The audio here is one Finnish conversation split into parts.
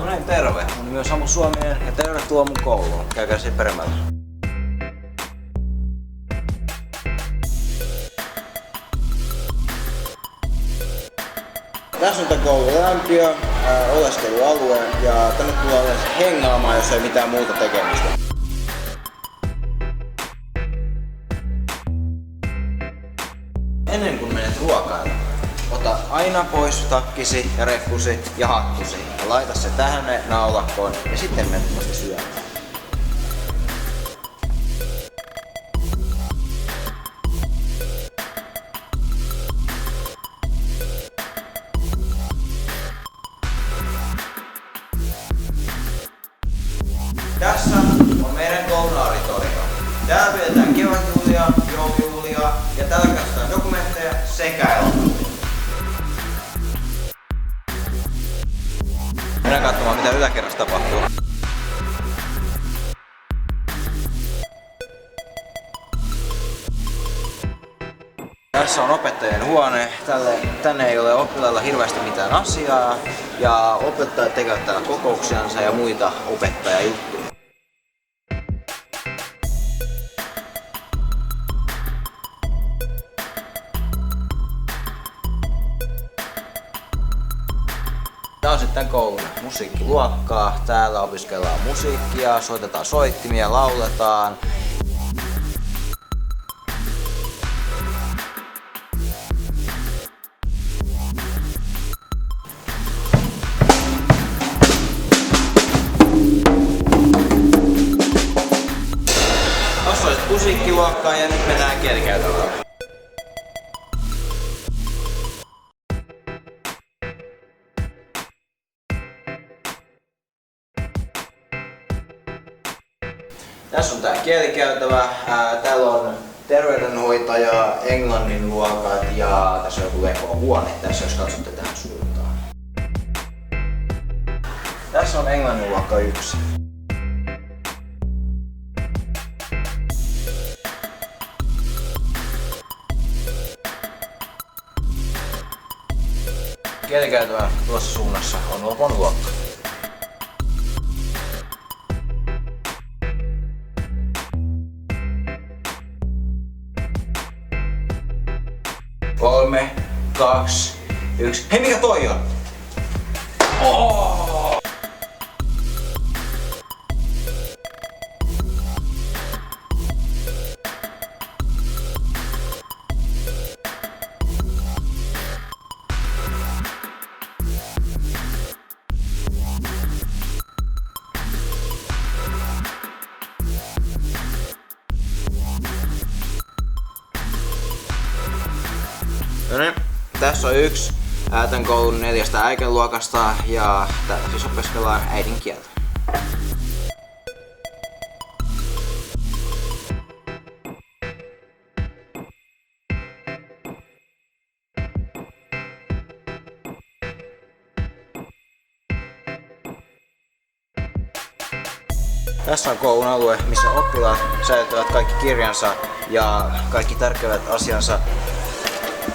No niin, terve. Mun nimi on Samu Suominen ja tervetuloa mun kouluun. Käykää siinä peremällä. Tässä on tää koulun lämpiö, oleskelualue ja tänne tullaan yleensä hengaamaan, jos ei mitään muuta tekemistä. Ennen kuin menet ruokailemaan, ota aina pois takkisi ja reppusi ja hattusi ja laita se tähän naulakkoon ja sitten menet vasta syömään. Tässä on meidän koulun auditorium. Täällä pidetään kevätjuhlia, joulujuhlia ja täällä katsotaan dokumentteja sekä elokuvia. Mennään katsomaan mitä yläkerrassa tapahtuu. Tässä on opettajien huone. Tänne ei ole oppilailla hirveästi mitään asiaa ja opettajat tekevät täällä kokouksiansa ja muita opettajajuttuja. Tää on sitten koulun musiikkiluokkaa. Täällä opiskellaan musiikkia, soitetaan soittimia, lauletaan. Tuossa olisi musiikkiluokkaa ja nyt mennään kielikäytävälle. Tässä on tää kielikäytävä, täällä on terveydenhoitaja, englannin luokat ja tässä on joku lepohuone tässä, jos katsotte tähän suuntaan. Tässä on englannin luokka 1. Kielikäytävä tuossa suunnassa on lopon luokka. Kolme, 2, 1. Hei, mikä toi on? Oh! No niin, tässä on yksi tämän koulun 4 äikenluokasta ja täällä siis opiskellaan äidinkieltä. Tässä on koulun alue, missä oppilaat säilyttävät kaikki kirjansa ja kaikki tärkeät asiansa.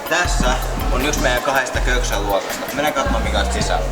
Tässä on yksi meidän 2 köksän luokasta. Mennään katsomaan mikä on sisällä.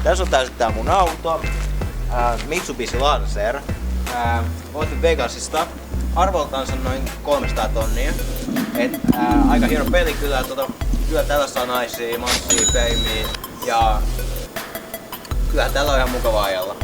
Tässä on tää mun auto, Mitsubishi Lancer. Otin Vegasista, arvoltaansa noin 300 tonnia. Aika hieno peli kyllä, kyllä täällä saa naisia, massia, feimiä ja kyllä täällä on ihan mukava ajalla.